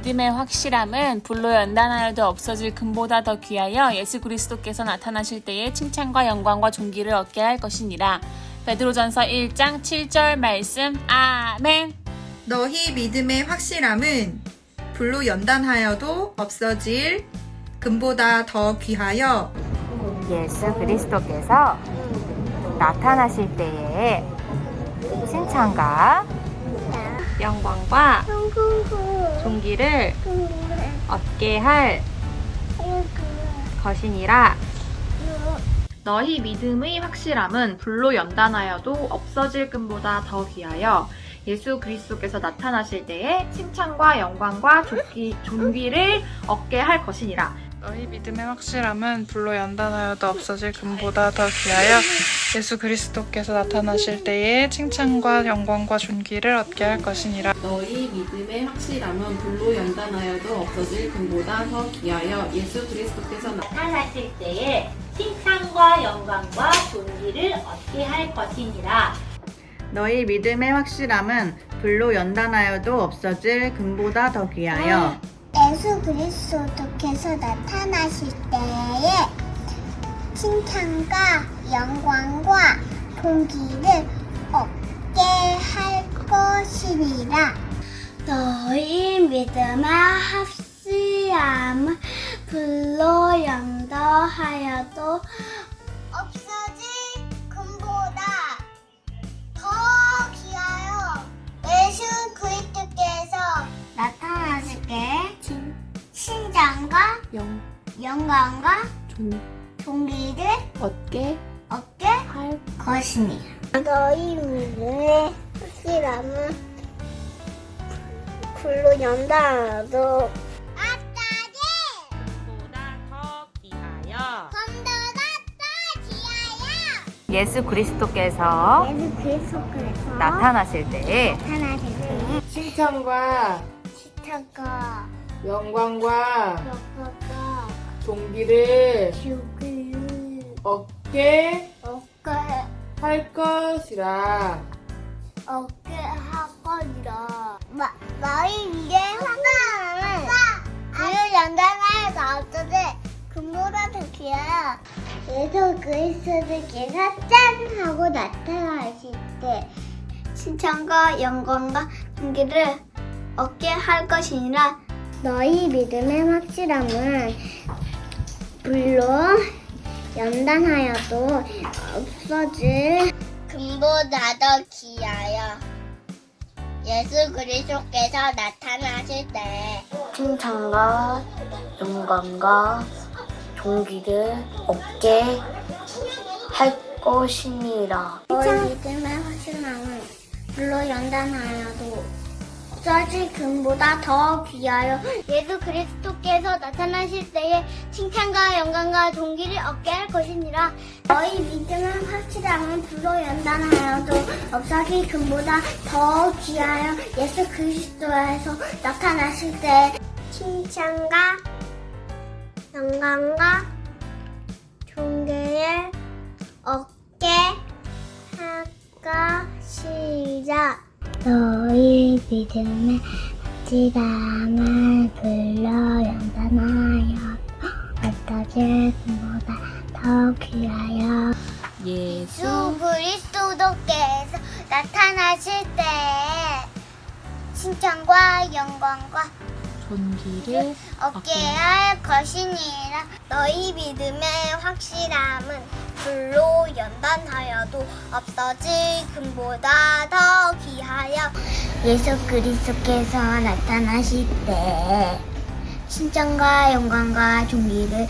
믿음의 확실함은 불로 연단하여도 없어질 금보다 더 귀하여 예수 그리스도께서 나타나실 때에 칭찬과 영광과 존귀를 얻게 할 것이니라. 베드로전서 1장 7절 말씀. 아멘. 너희 믿음의 확실함은 불로 연단하여도 없어질 금보다 더 귀하여 예수 그리스도께서 나타나실 때에 칭찬과 영광과 존귀를 얻게 할 것이니라. 너희 믿음의 확실함은 불로 연단하여도 없어질 금보다 더 귀하여 예수 그리스도께서 나타나실 때에 칭찬과 영광과 존귀를 얻게 할 것이니라. 너희 믿음의 확실함은 불로 연단하여도 없어질 금보다 더 귀하여 예수 그리스도께서 나타나실 때에 칭찬과 영광과 존귀를 얻게 할 것이니라. 너희 믿음의 확실함은 불로 연단하여도 없어질 금보다 더 귀하여 예수 그리스도께서 나타나실 때에 칭찬과 영광과 존귀를 얻게 할 것이니라. 너희 믿음의 확실함은 불로 연단하여도 없어질 금보다 더 귀하여 예수 그리스도께서 나타나실 때에 칭찬과 영광과 존귀를 얻게 할 것이니라. 너희 믿음의 확실함은 불로 연단하여도 없어질 금보다 더 귀하여 예수 그리스도께서 나타나실 때 칭찬과 영광과 존귀를 얻게 할 것이니. 너희 믿음의 확실함은 불로 연단하여도 보다 더 귀하여 금보다 더 귀하여 예수 그리스도께서 예수 그리스도께서 나타나실 때에 나타나실 때 칭찬과 칭찬과 영광과 영광과 존귀를 존귀를 얻게 얻게 할 것이라. 할 거니라. 너희 믿음의 확실함은 불로 연단하여도 없어질 금보다 더 귀하여 예수 그리스도께서 짠 하고 나타나실 때 칭찬과 영광과 존귀를 얻게 할 것이니라. 너희 믿음의 확실함은 불로 연단하여도 없어질 금보다 더 귀하여 예수 그리스도께서 나타나실 때 칭찬과 영광과 존귀를 얻게 할 것이니라. 너희 믿음의 확실함은 불로 연단하여도 없어질 금보다 더 귀하여 예수 그리스도께서 나타나실 때에 칭찬과 영광과 존귀를 얻게 할 것이니라. 너희 믿음의 확실함은 불로 연단하여도 없어질 금보다 더 귀하여 예수 그리스도에서 나타나실 때 칭찬과 영광과 존귀를 얻게 할 것이라. 너희 믿음의 확실함은 불로 연단하여 없어질 금보다 더 귀하여 예수 그리스도께서 나타나실 때에 칭찬과 영광과 존귀를 얻게 할 것이니라. 너희 믿음의 확실함은 불로 연단하여도 없어질 금보다 더 귀하여 예수 그리스도께서 나타나실 때 칭찬과 영광과 존귀를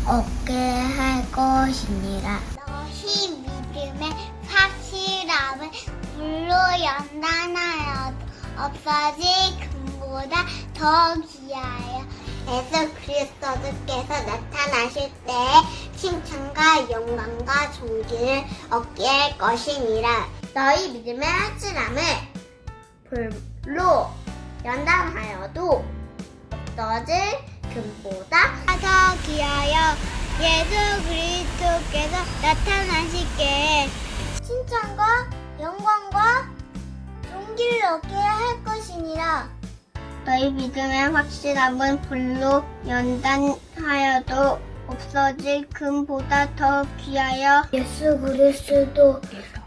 얻게 할 것이니라. 너희 믿음의 확실함은 불로 연단하여도 없어질 금보다 더 귀하여 예수 그리스도께서 나타나실 때 칭찬과 영광과 존귀를 얻게 할 것이니라. 너희 믿음의 확실함을 불로 연단하여도 없어질 금보다 더 귀하여 예수 그리스도께서 나타나실 때 칭찬과 영광과 존귀를 얻게 할 것이니라. 너희 믿음의 확실함은 불로 연단하여도 없어질 금보다 더 귀하여 예수 그리스도께서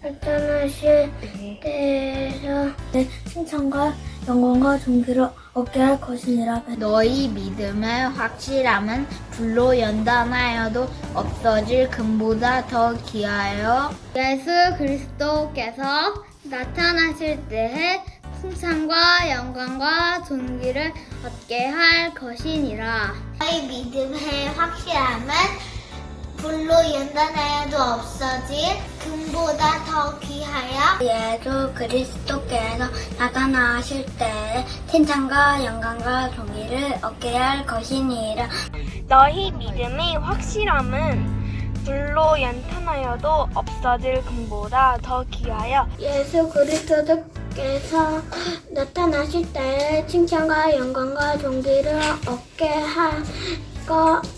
나타나실 때에서 내 칭찬과 영광과 존귀를 얻게 할 것이니라. 너희 믿음의 확실함은 불로 연단하여도 없어질 금보다 더 귀하여 예수 그리스도께서 나타나실 때에 칭찬과 영광과 존귀를 얻게 할 것이니라. 너희 믿음의 확실함은 불로 연단하여도 없어질 금보다 더 귀하여 예수 그리스도께서 나타나실 때에 칭찬과 영광과 존귀를 얻게 할 것이니라. 너희 믿음의 확실함은 불로 연탄하여도 없어질 금보다 더 귀하여 예수 그리스도께서 나타나실 때에 칭찬과 영광과 존귀를 얻게 할 것이라.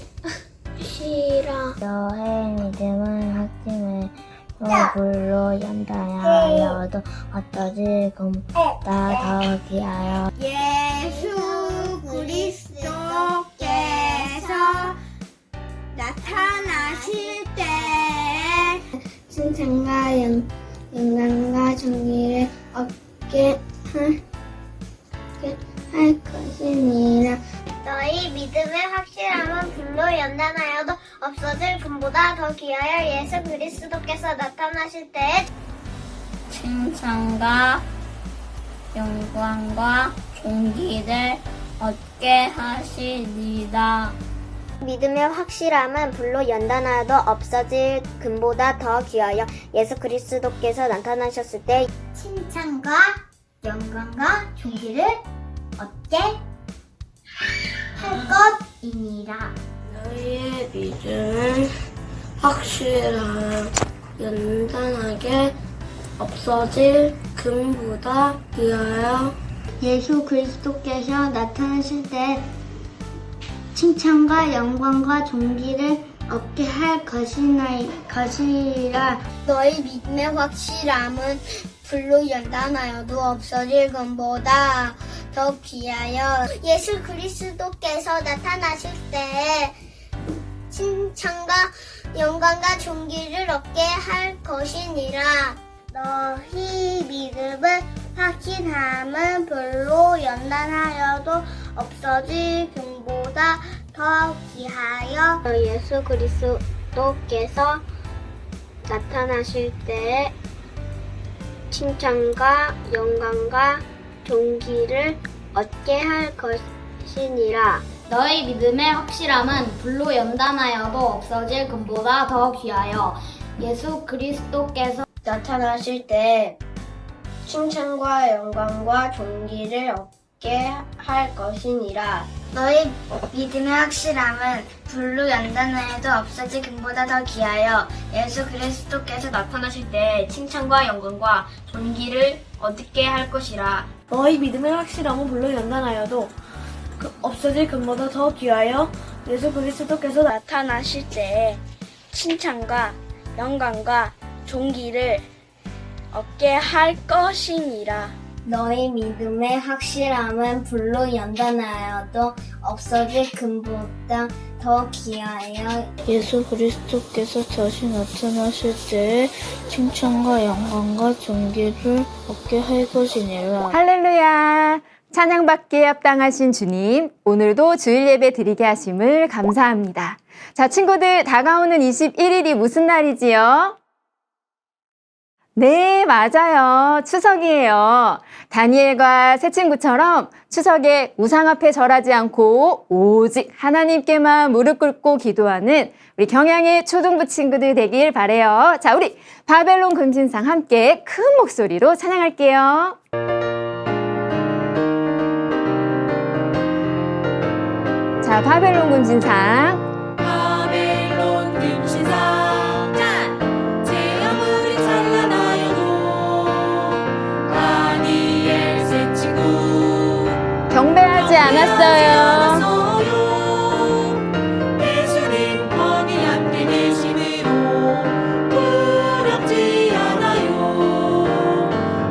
너의 믿음은 확심에 불로 연단하여도 없어질 금보다 더 귀하여 예수 그리스도께서 나타나실 때에 칭찬과 영광과 존귀를 얻게 할 것이니라. 너희 믿음의 확실함은 불로 연단하여도 없어질 금보다 더 귀하여 예수 그리스도께서 나타나실 때에 칭찬과 영광과 존귀를 얻게 하시리라. 믿음의 확실함은 불로 연단하여도 없어질 금보다 더 귀하여 예수 그리스도께서 나타나셨을 때 칭찬과 영광과 존귀를 얻게 할 것이니라. 너희의 믿음은 확실함은 연단하게 없어질 금보다 귀하여 예수 그리스도께서 나타나실 때 칭찬과 영광과 존귀를 얻게 할 것이라. 너희 믿음의 확실함은 불로 연단하여도 없어질 금보다 더 귀하여 예수 그리스도께서 나타나실 때 칭찬과 영광과 존귀를 얻게 할 것이니라. 너희 믿음의 확실함은 불로 연단하여도 없어질 금보다 더 귀하여 예수 그리스도께서 나타나실 때 칭찬과 영광과 존귀를 얻게 할 것이니라. 너희 믿음의 확실함은 불로 연단하여도 없어질 금보다 더 귀하여 예수 그리스도께서 나타나실 때 칭찬과 영광과 존귀를 얻게 할 것이니라. 너희 믿음의 확실함은 불로 연단하여도 없어질 금보다 더 귀하여 예수 그리스도께서 나타나실 때 칭찬과 영광과 존귀를 얻게 할 것이라. 너희 믿음의 확실함은 불로 연단하여도 없어질 금보다 더 귀하여 예수 그리스도께서 나타나실 때 칭찬과 영광과 존귀를 얻게 할 것이니라. 너희 믿음의 확실함은 불로 연단하여도 없어질 금보다 더 귀하여 예수 그리스도께서 다시 나타나실 때에 칭찬과 영광과 존귀를 얻게 할 것이니라. 할렐루야! 찬양받기에 합당하신 주님, 오늘도 주일 예배 드리게 하심을 감사합니다. 자, 친구들, 다가오는 21일이 무슨 날이지요? 네, 맞아요. 추석이에요. 다니엘과 새 친구처럼 추석에 우상 앞에 절하지 않고 오직 하나님께만 무릎 꿇고 기도하는 우리 경양의 초등부 친구들 되길 바래요. 자, 우리 바벨론 금신상 함께 큰 목소리로 찬양할게요. 자, 바벨론 금신상. 경배하지 않았어요. 예수님 거기 함께 계심으로 두렵지 않아요.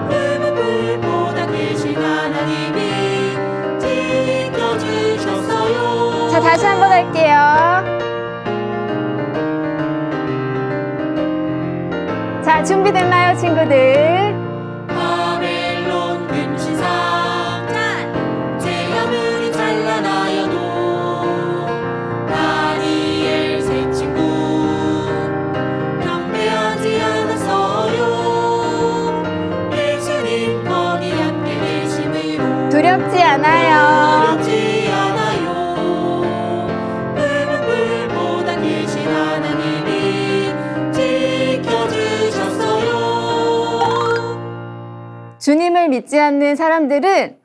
붉은 불보다 크신 다시 한번 할게요. 자, 준비됐나요, 친구들? 바벨론 금신상 제 아무리 찬란하여도 다니엘 새 친구 경배하지 않았어요. 예수님 거기 함께 계심으로 두렵지 않아요. 두렵지 않아요. 붉은 불보다 계신 하나님이 지켜주셨어요. 주님을 믿지 않는 사람들은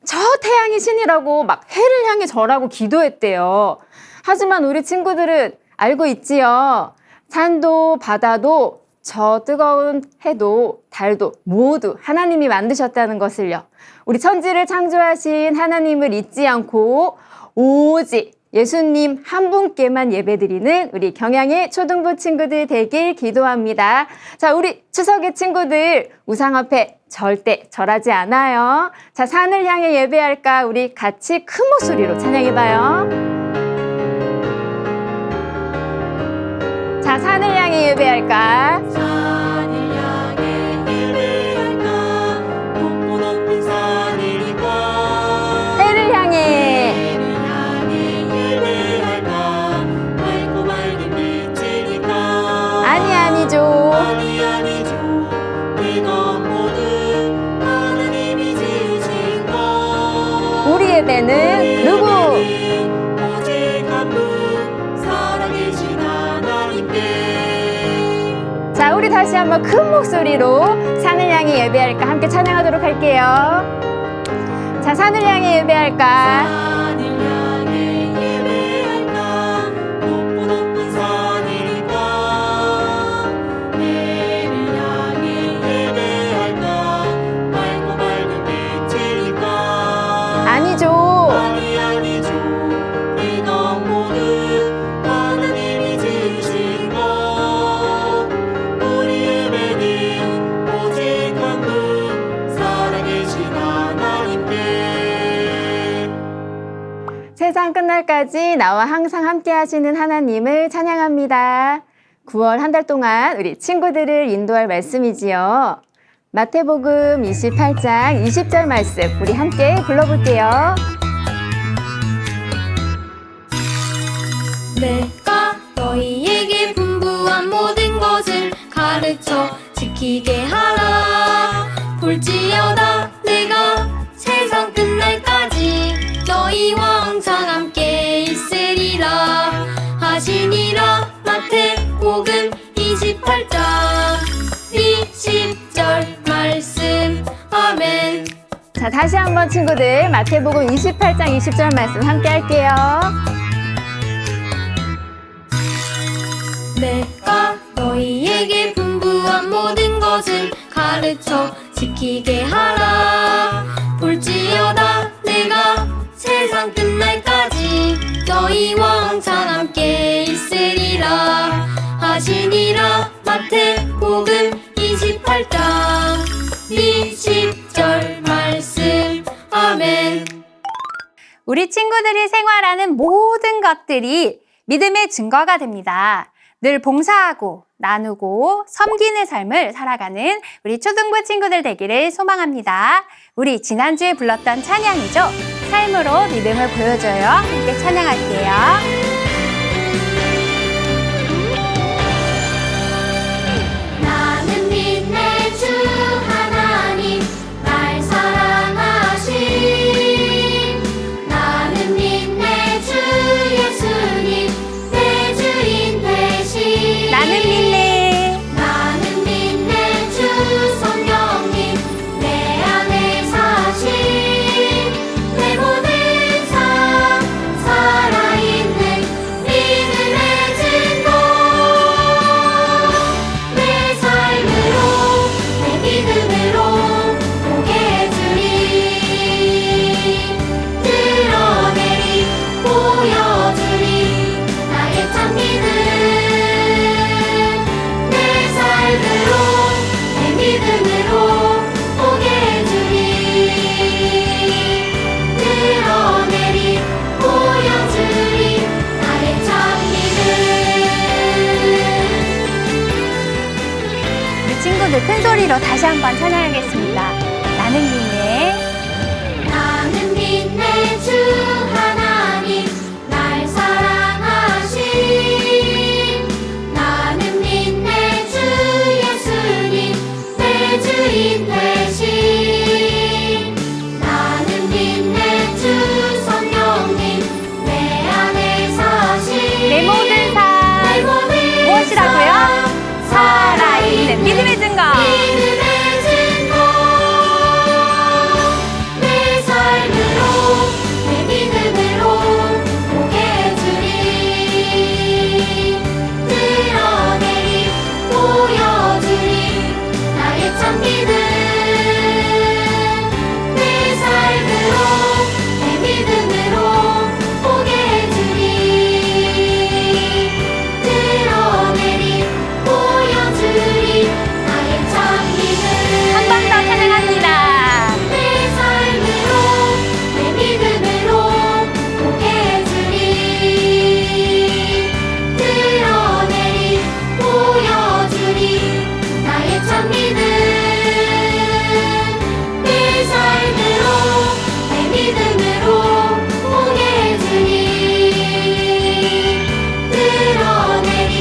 저 태양이 신이라고 막 해를 향해 절하고 기도했대요. 하지만 우리 친구들은 알고 있지요. 산도 바다도 저 뜨거운 해도 달도 모두 하나님이 만드셨다는 것을요. 우리 천지를 창조하신 하나님을 잊지 않고 오직 예수님 한 분께만 예배드리는 우리 경양의 초등부 친구들 되길 기도합니다. 자, 우리 추석의 친구들 우상 앞에 절대 절하지 않아요. 자, 산을 향해 예배할까? 우리 같이 큰 목소리로 찬양해봐요. 자, 산을 향해 예배할까? 산을 향해 예배할까? 높고 높은 산이니까 해를 향해 예배할까? 맑고 맑은 빛이니까 아니죠. 아니죠. 이건 모두 하나님이 지으신 것. 우리 예배는 누구? 오직 한 분 살아계신 하나님께. 자, 우리 다시 한번 큰 목소리로 산을 향해 예배할까? 함께 찬양하도록 할게요. 자, 산을 향해 예배할까? 산을 향해 예배할까? 높고 높은 산이니까 해를 향해 예배할까? 맑고 맑은 빛이니까 아니죠. 아니죠. 이건 모두 하나님이 지으신 것. 우리 예배는 오직 한 분 살아계신 하나님께. 세상 끝날까지 나와 항상 함께 하시는 하나님을 찬양합니다. 9월 한 달 동안 우리 친구들을 인도할 말씀이지요. 마태복음 28장 20절 말씀 우리 함께 불러볼게요. 내가 너희에게 분부한 모든 것을 가르쳐 지키게 하라. 볼지어다 내가 세상 끝날까지 너희와 항상 함께 있으리라 하시니라. 마태복음 28장 20절 말씀. 아멘. 자, 다시 한번 친구들 마태복음 28장 20절 말씀 함께 할게요. 내가 너희에게 분부한 모든 것을 가르쳐 지키게 하라. 볼지어다 내가 세상 끝날까지 너희와 항상 함께 있으리라 하시니라. 마태복음 28장 20절 말씀. 아멘. 우리 친구들이 생활하는 모든 것들이 믿음의 증거가 됩니다. 늘 봉사하고 나누고 섬기는 삶을 살아가는 우리 초등부 친구들 되기를 소망합니다. 우리 지난주에 불렀던 찬양이죠. 삶으로 믿음을 보여줘요. 함께 찬양할게요. 나는 믿네 주 하나님 날 사랑하심. 나는 믿네 주 예수님 내 주인 되신. 나는 믿네. 나는 믿네 주 성령님 내 안에 사신. 내 모든 삶 살아있는 목소리로 다시 한번 찬양하겠습니다. 나는 믿네. 나는 믿네 주 하나님 날 사랑하신 나는 믿네 주 예수님 내 주인 되신 나는 믿네 주 성령님 내 안에 사신 내 모든 삶 무엇이라고요? 살아있는 믿음의 증거. 믿음의 증거 내 삶으로 내 믿음으로 보게 해주리 드러내리 보여주리 나의 참 믿음 내 삶으로 내 믿음으로 보게 해주리 드러내리 보여주리 나의 참 믿음 한 번 더 찬양합니다. 내 삶으로 내 믿음으로 보게 해주리 드러내리 보여주리 나의 참 믿음 내 삶으로 내 믿음으로 보게 해주리 드러내리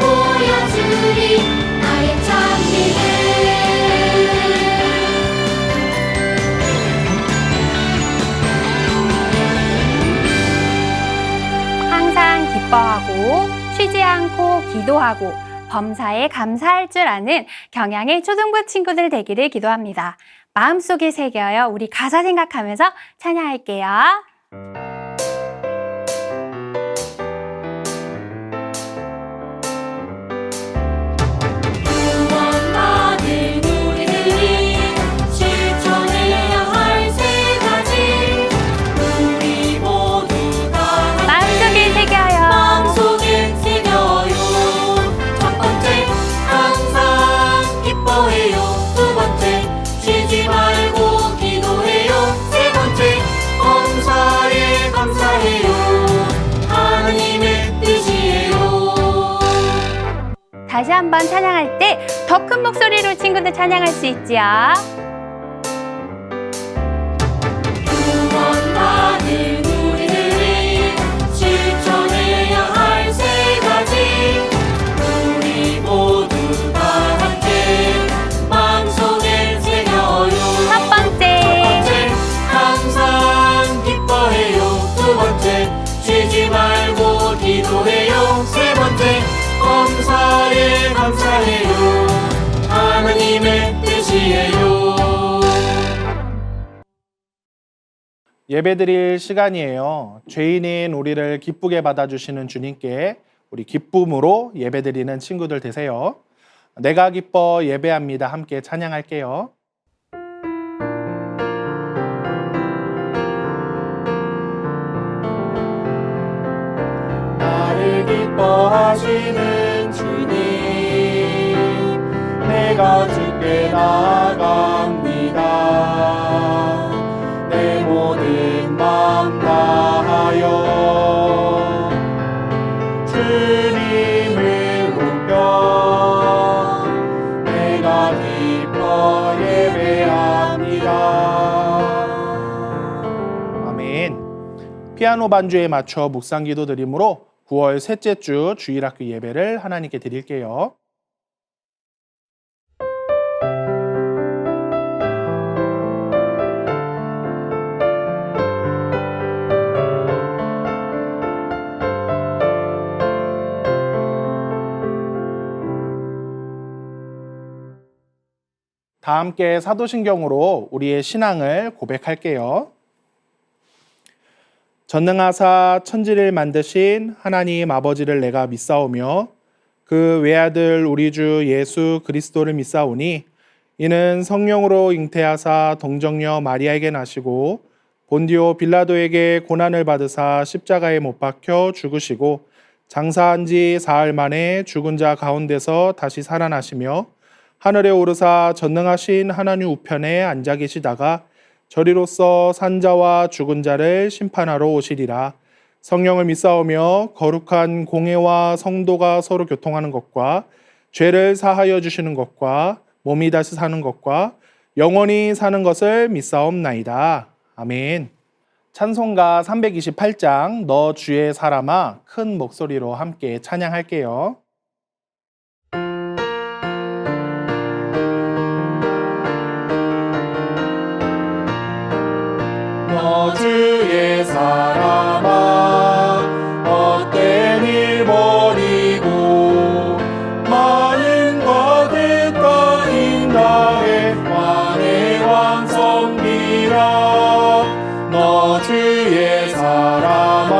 보여주리 나의 참 믿음 항상 기뻐하고 쉬지 않고 기도하고 범사에 감사할 줄 아는 경양의 초등부 친구들 되기를 기도합니다. 마음속에 새겨요. 우리 가사 생각하면서 찬양할게요. 구원받은 우리들이 실천해야 할 세 가지 우리 모두 다 마음속에 새겨요. 마음속에 새겨요 첫 번째 항상 기뻐해요 두 번째 쉬지 말고 기도해요 세 번째 범사에 감사해요 하나님의 뜻이에요 다시 한번 찬양할 때 더 큰 목소리로 친구들 찬양할 수 있지요. 구원받은 우리들이 실천해야 할 세 가지 우리 모두 다 함께 마음속에 새겨요 첫 번째 항상 기뻐해요 두 번째 쉬지 말고 기도해요 세 번째 범사에 감사해요 하나님의 뜻이에요 예배드릴 시간이에요. 죄인인 우리를 기쁘게 받아주시는 주님께 우리 기쁨으로 예배드리는 친구들 되세요. 내가 기뻐 예배합니다. 함께 찬양할게요. 나를 기뻐하시는 주님 내가 주께 나아갑니다 내 모든 마음 다하여 주님을 웃겨 내가 기뻐 예배합니다 아멘. 피아노 반주에 맞춰 묵상기도 드림으로 9월 셋째 주 주일학교 예배를 하나님께 드릴게요. 다 함께 사도신경으로 우리의 신앙을 고백할게요. 전능하사 천지를 만드신 하나님 아버지를 내가 믿사오며 그 외아들 우리 주 예수 그리스도를 믿사오니 이는 성령으로 잉태하사 동정녀 마리아에게 나시고 본디오 빌라도에게 고난을 받으사 십자가에 못 박혀 죽으시고 장사한 지 사흘 만에 죽은 자 가운데서 다시 살아나시며 하늘에 오르사 전능하신 하나님 우편에 앉아 계시다가 저리로서 산자와 죽은 자를 심판하러 오시리라. 성령을 믿사오며 거룩한 공회와 성도가 서로 교통하는 것과 죄를 사하여 주시는 것과 몸이 다시 사는 것과 영원히 사는 것을 믿사옵나이다. 아멘. 찬송가 328장 너 주의 사람아 큰 목소리로 함께 찬양할게요. 너 주의 사람아 헛된 일 버리고 많은 거듭과 인다해 왕의 왕 섬기라. 너 주의 사람아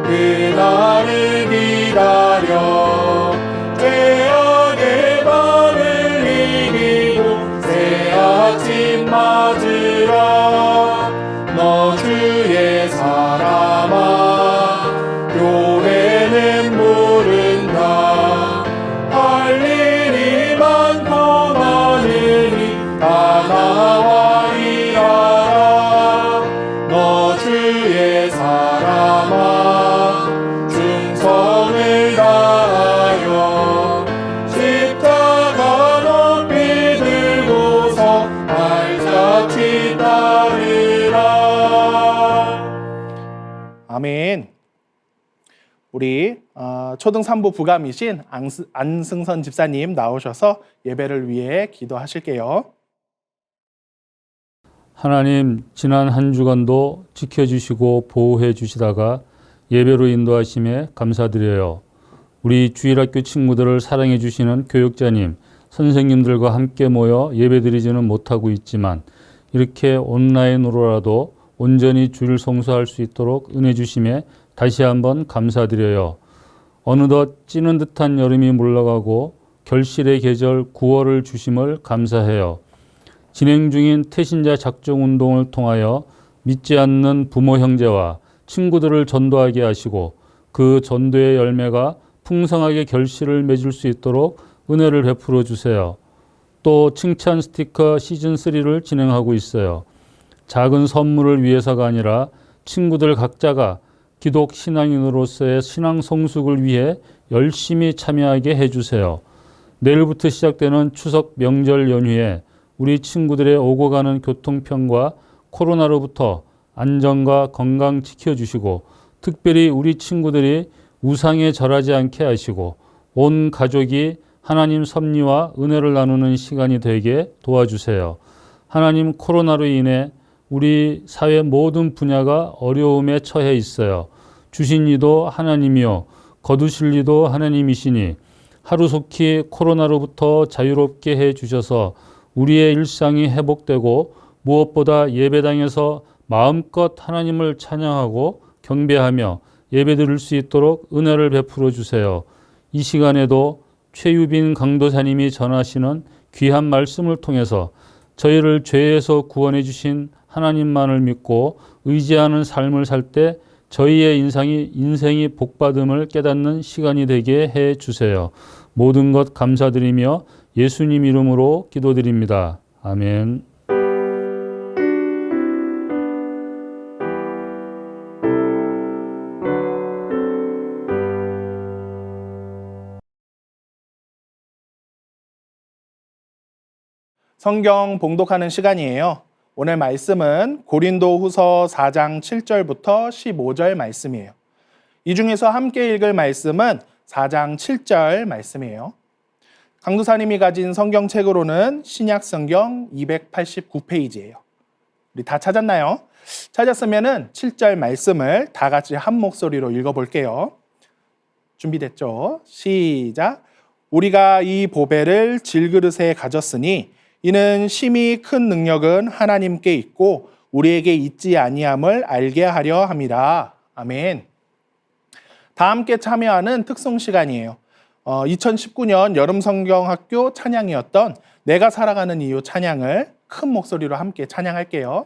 그날을 기다려 죄악의 밤을 이기고 새 아침 맞으라. 너 주의 사람아 교회는 모른다. 할 일이 많고 많으니 다 나와이라. 너 주의 사람아 충성을 다하여 십자가 높이 들고서 발자취 따르라. 아멘. 우리 초등 3부 부감이신 안승선 집사님 나오셔서 예배를 위해 기도하실게요. 하나님, 지난 한 주간도 지켜주시고 보호해 주시다가 예배로 인도하심에 감사드려요. 우리 주일학교 친구들을 사랑해 주시는 교육자님, 선생님들과 함께 모여 예배드리지는 못하고 있지만 이렇게 온라인으로라도 온전히 주를 성수할 수 있도록 은혜 주심에 다시 한번 감사드려요. 어느덧 찌는 듯한 여름이 물러가고 결실의 계절 9월을 주심을 감사해요. 진행 중인 태신자 작정 운동을 통하여 믿지 않는 부모 형제와 친구들을 전도하게 하시고 그 전도의 열매가 풍성하게 결실을 맺을 수 있도록 은혜를 베풀어 주세요. 또 칭찬 스티커 시즌3를 진행하고 있어요. 작은 선물을 위해서가 아니라 친구들 각자가 기독 신앙인으로서의 신앙 성숙을 위해 열심히 참여하게 해주세요. 내일부터 시작되는 추석 명절 연휴에 우리 친구들의 오고 가는 교통편과 코로나로부터 안전과 건강 지켜주시고 특별히 우리 친구들이 우상에 절하지 않게 하시고 온 가족이 하나님 섭리와 은혜를 나누는 시간이 되게 도와주세요. 하나님, 코로나로 인해 우리 사회 모든 분야가 어려움에 처해 있어요. 주신 이도 하나님이요 거두실 이도 하나님이시니 하루속히 코로나로부터 자유롭게 해주셔서 우리의 일상이 회복되고 무엇보다 예배당에서 마음껏 하나님을 찬양하고 경배하며 예배드릴 수 있도록 은혜를 베풀어 주세요. 이 시간에도 최유빈 강도사님이 전하시는 귀한 말씀을 통해서 저희를 죄에서 구원해 주신 하나님만을 믿고 의지하는 삶을 살 때 저희의 인생이 복받음을 깨닫는 시간이 되게 해 주세요. 모든 것 감사드리며 예수님 이름으로 기도드립니다. 아멘. 성경 봉독하는 시간이에요. 오늘 말씀은 고린도후서 4장 7절부터 15절 말씀이에요. 이 중에서 함께 읽을 말씀은 4장 7절 말씀이에요. 강도사님이 가진 성경책으로는 신약 성경 289페이지예요. 우리 다 찾았나요? 찾았으면은 7절 말씀을 다 같이 한 목소리로 읽어볼게요. 준비됐죠? 시작. 우리가 이 보배를 질그릇에 가졌으니 이는 심히 큰 능력은 하나님께 있고 우리에게 있지 아니함을 알게 하려 함이라. 아멘. 다 함께 참여하는 특송 시간이에요. 2019년 여름 성경학교 찬양이었던 내가 살아가는 이유 찬양을 큰 목소리로 함께 찬양할게요.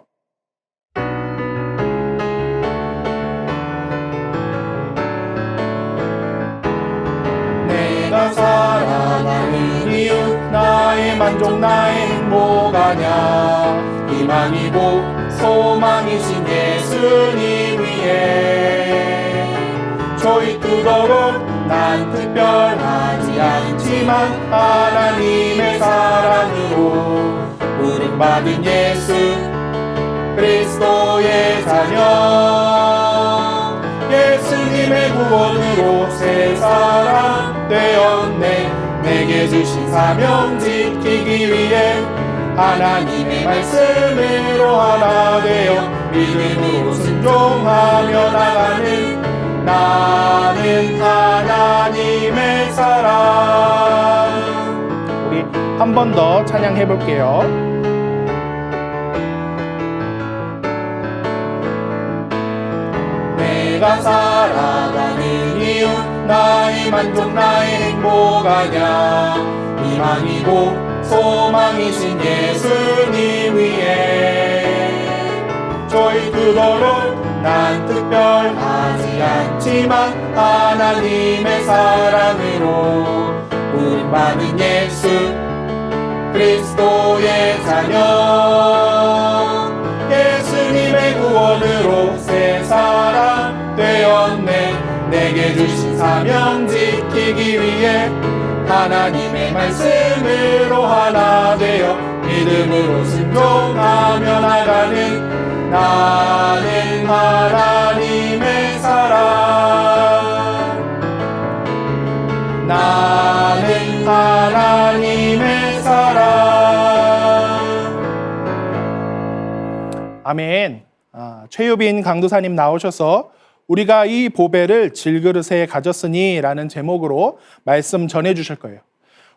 내가 살아가는 이유 나의 만족 나의 행복 아냐 희망이고 소망이신 예수님 위에 저희 뜨거워 난 특별하지 않지 않지만 하나님의 사랑으로 부름받은 예수 그리스도의 자녀 예수님의 구원으로 새 사람 되었네. 내게 주신 사명 지키기 위해 하나님의 말씀으로 하나 되어 믿음으로 순종하며 나가는 나는 하나님의 사람. 우리 한 번 더 찬양해 볼게요. 내가 살아가는 이유 나의 만족 나의 행복 아냐 희망이고 소망이신 예수님 위에 저희 그거로 난 특별하지 않지만 하나님의 사랑으로 구원받은 예수 그리스도의 자녀 예수님의 구원으로 새 사람 되었네. 내게 주신 사명 지키기 위해 하나님의 말씀으로 하나 되어 믿음으로 순종하며 나가는 나는 하나님의 사람 나는 하나님의 사람. 아멘. 최유빈 강도사님 나오셔서 우리가 이 보배를 질그릇에 가졌으니 라는 제목으로 말씀 전해주실 거예요.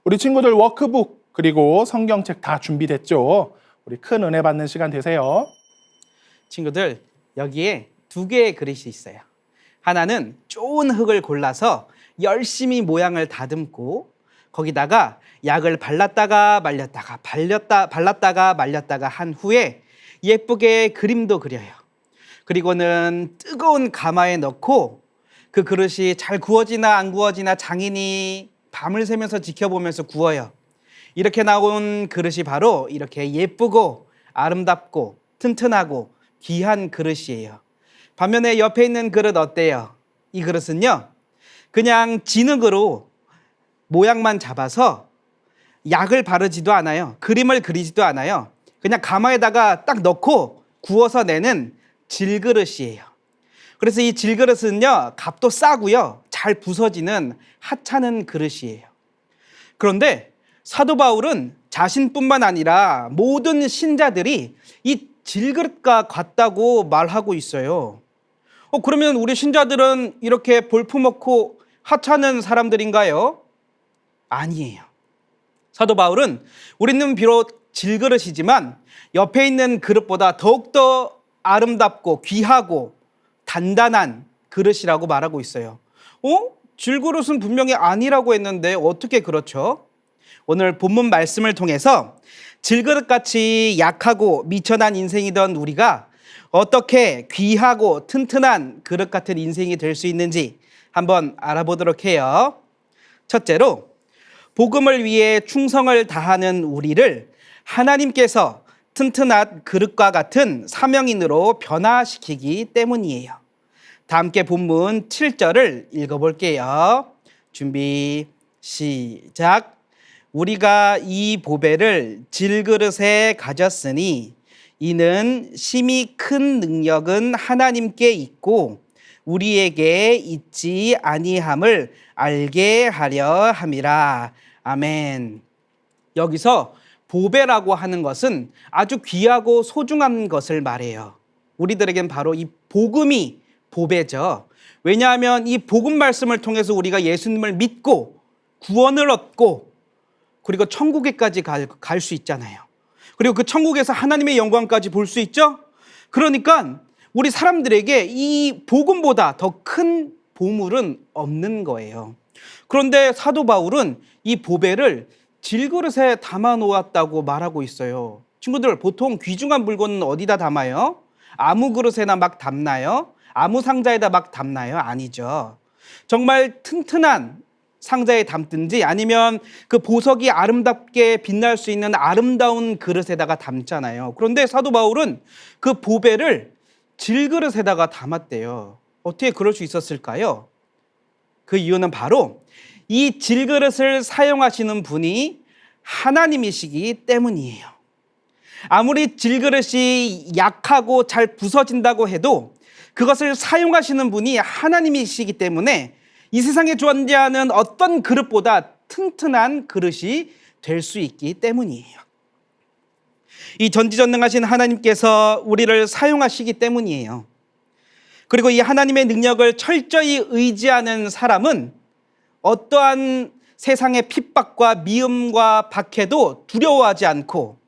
우리 친구들 워크북 그리고 성경책 다 준비됐죠? 우리 큰 은혜 받는 시간 되세요. 친구들 여기에 두 개의 그릇이 있어요. 하나는 좋은 흙을 골라서 열심히 모양을 다듬고 거기다가 약을 발랐다가 말렸다가 발랐다가 말렸다가 한 후에 예쁘게 그림도 그려요. 그리고는 뜨거운 가마에 넣고 그 그릇이 잘 구워지나 안 구워지나 장인이 밤을 새면서 지켜보면서 구워요. 이렇게 나온 그릇이 바로 이렇게 예쁘고 아름답고 튼튼하고 귀한 그릇이에요. 반면에 옆에 있는 그릇 어때요? 이 그릇은요 그냥 진흙으로 모양만 잡아서 약을 바르지도 않아요. 그림을 그리지도 않아요. 그냥 가마에다가 딱 넣고 구워서 내는 질그릇이에요. 그래서 이 질그릇은요 값도 싸고요 잘 부서지는 하찮은 그릇이에요. 그런데 사도 바울은 자신뿐만 아니라 모든 신자들이 이 질그릇과 같다고 말하고 있어요. 그러면 우리 신자들은 이렇게 볼품없고 하찮은 사람들인가요? 아니에요. 사도 바울은 우리는 비록 질그릇이지만 옆에 있는 그릇보다 더욱더 아름답고 귀하고 단단한 그릇이라고 말하고 있어요. 질그릇은 분명히 아니라고 했는데 어떻게 그렇죠? 오늘 본문 말씀을 통해서 질그릇같이 약하고 미천한 인생이던 우리가 어떻게 귀하고 튼튼한 그릇 같은 인생이 될 수 있는지 한번 알아보도록 해요. 첫째로 복음을 위해 충성을 다하는 우리를 하나님께서 튼튼한 그릇과 같은 사명인으로 변화시키기 때문이에요. 다 함께 본문 7절을 읽어볼게요. 준비 시작. 우리가 이 보배를 질그릇에 가졌으니 이는 심히 큰 능력은 하나님께 있고 우리에게 있지 아니함을 알게 하려 함이라. 아멘. 여기서 보배라고 하는 것은 아주 귀하고 소중한 것을 말해요. 우리들에겐 바로 이 복음이 보배죠. 왜냐하면 이 복음 말씀을 통해서 우리가 예수님을 믿고 구원을 얻고 그리고 천국에까지 갈 수 있잖아요. 그리고 그 천국에서 하나님의 영광까지 볼 수 있죠. 그러니까 우리 사람들에게 이 복음보다 더 큰 보물은 없는 거예요. 그런데 사도 바울은 이 보배를 질그릇에 담아 놓았다고 말하고 있어요. 친구들, 보통 귀중한 물건은 어디다 담아요? 아무 그릇에나 막 담나요? 아무 상자에다 막 담나요? 아니죠. 정말 튼튼한 상자에 담든지 아니면 그 보석이 아름답게 빛날 수 있는 아름다운 그릇에다가 담잖아요. 그런데 사도 바울은 그 보배를 질그릇에다가 담았대요. 어떻게 그럴 수 있었을까요? 그 이유는 바로 이 질그릇을 사용하시는 분이 하나님이시기 때문이에요. 아무리 질그릇이 약하고 잘 부서진다고 해도 그것을 사용하시는 분이 하나님이시기 때문에 이 세상에 존재하는 어떤 그릇보다 튼튼한 그릇이 될 수 있기 때문이에요. 이 전지전능하신 하나님께서 우리를 사용하시기 때문이에요. 그리고 이 하나님의 능력을 철저히 의지하는 사람은 어떠한 세상의 핍박과 미움과 박해도 두려워하지 않고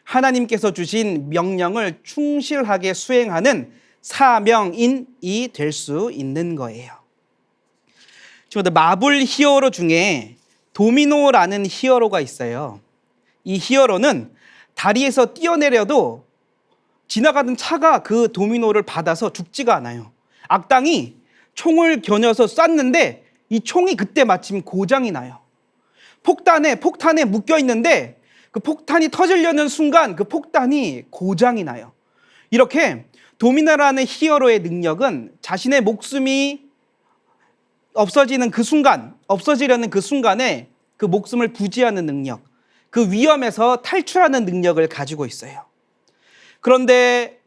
하나님께서 주신 명령을 충실하게 수행하는 사명인이 될 수 있는 거예요. 친구들, 마블 히어로 중에 도미노라는 히어로가 있어요. 이 히어로는 다리에서 뛰어내려도 지나가던 차가 그 도미노를 받아서 죽지가 않아요. 악당이 총을 겨녀서 쐈는데 이 총이 그때 마침 고장이 나요. 폭탄에 묶여 있는데 그 폭탄이 터지려는 순간 그 폭탄이 고장이 나요. 이렇게 도미노라는 히어로의 능력은 자신의 목숨이 없어지려는 그 순간에 그 목숨을 부지하는 능력, 그 위험에서 탈출하는 능력을 가지고 있어요. 그런데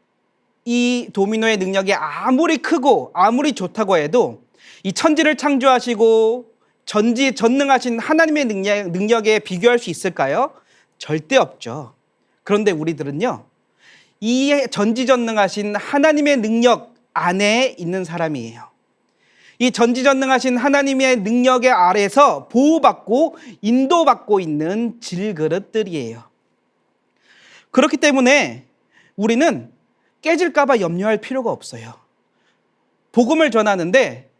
이 도미노의 능력이 아무리 크고 아무리 좋다고 해도 이 천지를 창조하시고 전지전능하신 하나님의 능력에 비교할 수 있을까요? 절대 없죠. 그런데 우리들은요, 이 전지전능하신 하나님의 능력 안에 있는 사람이에요. 이 전지전능하신 하나님의 능력의 아래서 보호받고 인도받고 있는 질그릇들이에요. 그렇기 때문에 우리는 깨질까 봐 염려할 필요가 없어요. 복음을 전하는데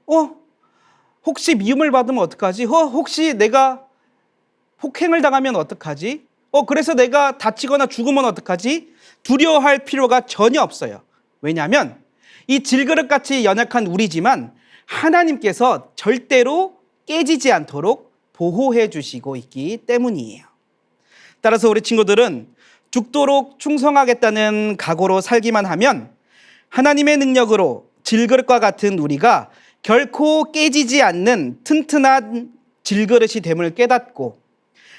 혹시 미움을 받으면 어떡하지? 혹시 내가 폭행을 당하면 어떡하지? 그래서 내가 다치거나 죽으면 어떡하지? 두려워할 필요가 전혀 없어요. 왜냐하면 이 질그릇같이 연약한 우리지만 하나님께서 절대로 깨지지 않도록 보호해 주시고 있기 때문이에요. 따라서 우리 친구들은 죽도록 충성하겠다는 각오로 살기만 하면 하나님의 능력으로 질그릇과 같은 우리가 결코 깨지지 않는 튼튼한 질그릇이 됨을 깨닫고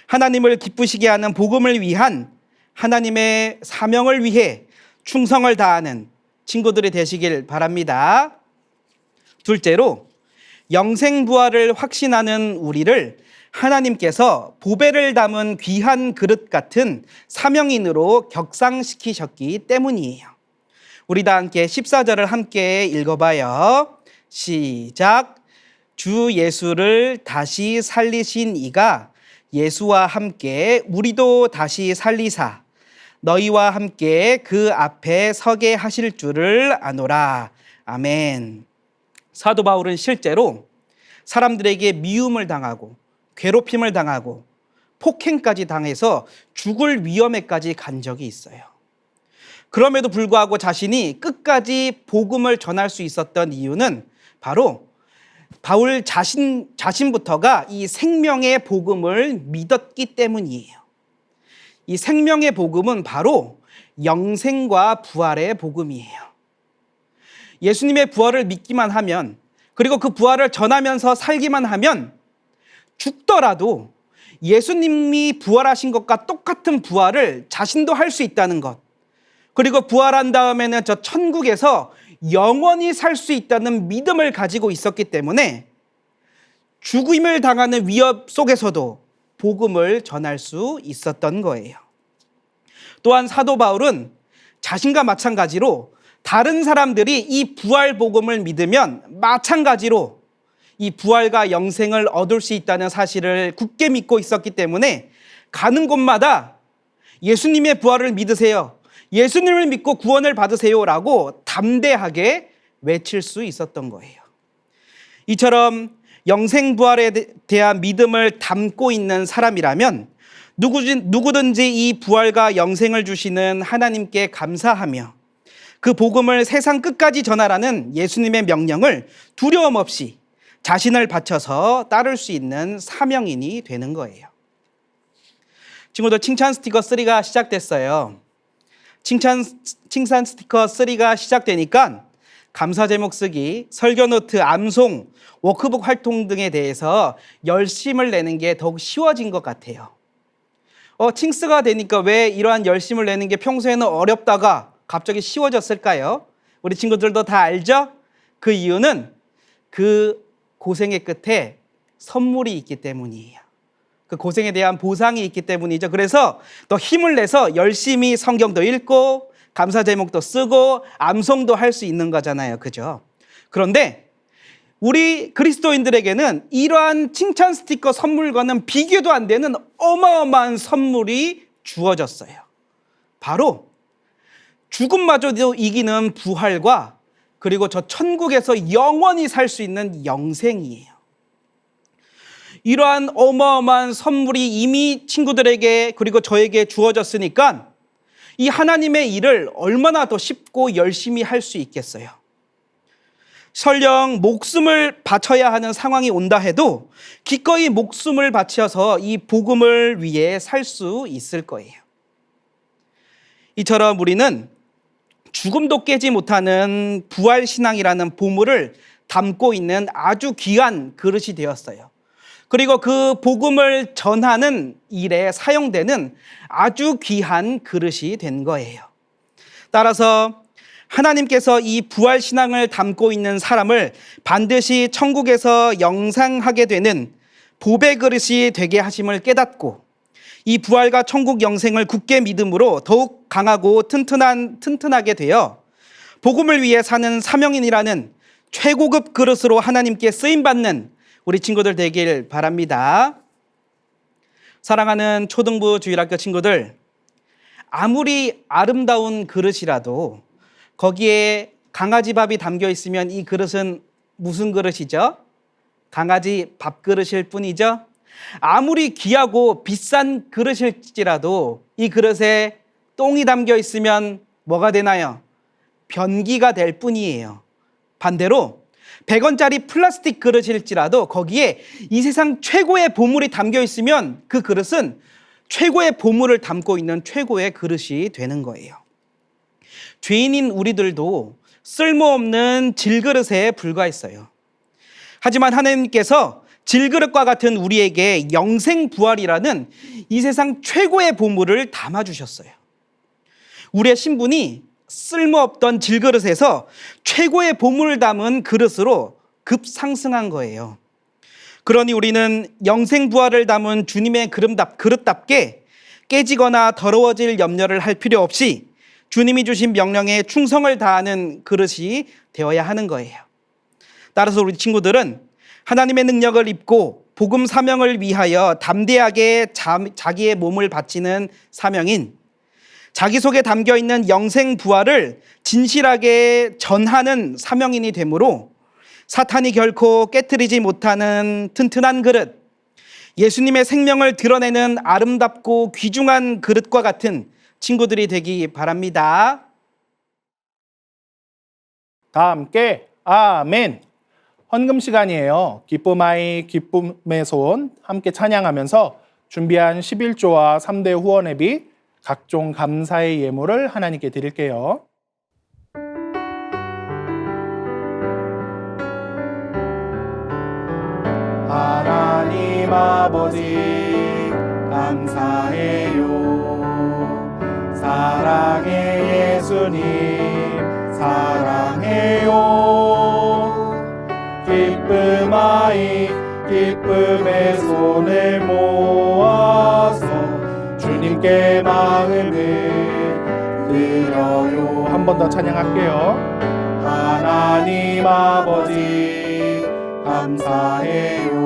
하나님을 기쁘시게 하는 복음을 위한 하나님의 사명을 위해 충성을 다하는 친구들이 되시길 바랍니다. 둘째로, 영생부활을 확신하는 우리를 하나님께서 보배를 담은 귀한 그릇 같은 사명인으로 격상시키셨기 때문이에요. 우리 다 함께 14절을 함께 읽어봐요. 시작. 주 예수를 다시 살리신 이가 예수와 함께 우리도 다시 살리사 너희와 함께 그 앞에 서게 하실 줄을 아노라. 아멘. 사도 바울은 실제로 사람들에게 미움을 당하고 괴롭힘을 당하고 폭행까지 당해서 죽을 위험에까지 간 적이 있어요. 그럼에도 불구하고 자신이 끝까지 복음을 전할 수 있었던 이유는 바로 바울 자신부터가 이 생명의 복음을 믿었기 때문이에요. 이 생명의 복음은 바로 영생과 부활의 복음이에요. 예수님의 부활을 믿기만 하면, 그리고 그 부활을 전하면서 살기만 하면 죽더라도 예수님이 부활하신 것과 똑같은 부활을 자신도 할 수 있다는 것, 그리고 부활한 다음에는 저 천국에서 영원히 살 수 있다는 믿음을 가지고 있었기 때문에 죽임을 당하는 위협 속에서도 복음을 전할 수 있었던 거예요. 또한 사도 바울은 자신과 마찬가지로 다른 사람들이 이 부활 복음을 믿으면 마찬가지로 이 부활과 영생을 얻을 수 있다는 사실을 굳게 믿고 있었기 때문에 가는 곳마다 예수님의 부활을 믿으세요, 예수님을 믿고 구원을 받으세요라고 담대하게 외칠 수 있었던 거예요. 이처럼 영생 부활에 대한 믿음을 담고 있는 사람이라면 누구든지 이 부활과 영생을 주시는 하나님께 감사하며 그 복음을 세상 끝까지 전하라는 예수님의 명령을 두려움 없이 자신을 바쳐서 따를 수 있는 사명인이 되는 거예요. 친구들, 칭찬 스티커 3가 시작됐어요. 칭찬 스티커 3가 시작되니까 감사 제목 쓰기, 설교 노트, 암송, 워크북 활동 등에 대해서 열심을 내는 게 더욱 쉬워진 것 같아요. 칭스가 되니까 왜 이러한 열심을 내는 게 평소에는 어렵다가 갑자기 쉬워졌을까요? 우리 친구들도 다 알죠? 그 이유는 그 고생의 끝에 선물이 있기 때문이에요. 그 고생에 대한 보상이 있기 때문이죠. 그래서 더 힘을 내서 열심히 성경도 읽고 감사 제목도 쓰고 암송도 할 수 있는 거잖아요. 그죠? 그런데 우리 그리스도인들에게는 이러한 칭찬 스티커 선물과는 비교도 안 되는 어마어마한 선물이 주어졌어요. 바로 죽음마저도 이기는 부활과 그리고 저 천국에서 영원히 살 수 있는 영생이에요. 이러한 어마어마한 선물이 이미 친구들에게 그리고 저에게 주어졌으니까 이 하나님의 일을 얼마나 더 쉽고 열심히 할 수 있겠어요. 설령 목숨을 바쳐야 하는 상황이 온다 해도 기꺼이 목숨을 바쳐서 이 복음을 위해 살 수 있을 거예요. 이처럼 우리는 죽음도 깨지 못하는 부활신앙이라는 보물을 담고 있는 아주 귀한 그릇이 되었어요. 그리고 그 복음을 전하는 일에 사용되는 아주 귀한 그릇이 된 거예요. 따라서 하나님께서 이 부활신앙을 담고 있는 사람을 반드시 천국에서 영상하게 되는 보배 그릇이 되게 하심을 깨닫고 이 부활과 천국 영생을 굳게 믿음으로 더욱 강하고 튼튼하게 되어 복음을 위해 사는 사명인이라는 최고급 그릇으로 하나님께 쓰임받는 우리 친구들 되길 바랍니다. 사랑하는 초등부 주일학교 친구들, 아무리 아름다운 그릇이라도 거기에 강아지 밥이 담겨 있으면 이 그릇은 무슨 그릇이죠? 강아지 밥그릇일 뿐이죠. 아무리 귀하고 비싼 그릇일지라도 이 그릇에 똥이 담겨 있으면 뭐가 되나요? 변기가 될 뿐이에요. 반대로 100원짜리 플라스틱 그릇일지라도 거기에 이 세상 최고의 보물이 담겨 있으면 그 그릇은 최고의 보물을 담고 있는 최고의 그릇이 되는 거예요. 죄인인 우리들도 쓸모없는 질그릇에 불과했어요. 하지만 하나님께서 질그릇과 같은 우리에게 영생부활이라는 이 세상 최고의 보물을 담아주셨어요. 우리의 신분이 쓸모없던 질그릇에서 최고의 보물을 담은 그릇으로 급상승한 거예요. 그러니 우리는 영생부활을 담은 주님의 그릇답게 깨지거나 더러워질 염려를 할 필요 없이 주님이 주신 명령에 충성을 다하는 그릇이 되어야 하는 거예요. 따라서 우리 친구들은 하나님의 능력을 입고 복음 사명을 위하여 담대하게 자기의 몸을 바치는 사명인 자기 속에 담겨있는 영생 부활을 진실하게 전하는 사명인이 되므로 사탄이 결코 깨트리지 못하는 튼튼한 그릇, 예수님의 생명을 드러내는 아름답고 귀중한 그릇과 같은 친구들이 되기 바랍니다. 다 함께 아멘. 헌금 시간이에요. 기쁨 아이 기쁨의 손 함께 찬양하면서 준비한 11조와 3대 후원회비 각종 감사의 예물을 하나님께 드릴게요. 하나님 아버지 감사해요. 사랑의 예수님 사랑해요. 기쁨 아이 기쁨의 손을 모아서 주님께 마음을 드려요. 한 번 더 찬양할게요. 하나님 아버지 감사해요.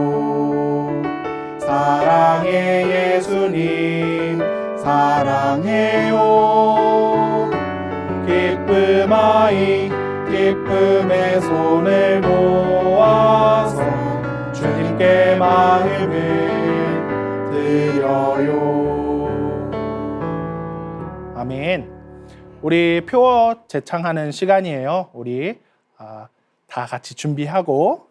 사랑의 예수님 사랑해요. 기쁨 아이 기쁨의 손을 모아서 주님께 마음을 드려요. 아멘. 우리 표어 제창하는 시간이에요. 우리 다 같이 준비하고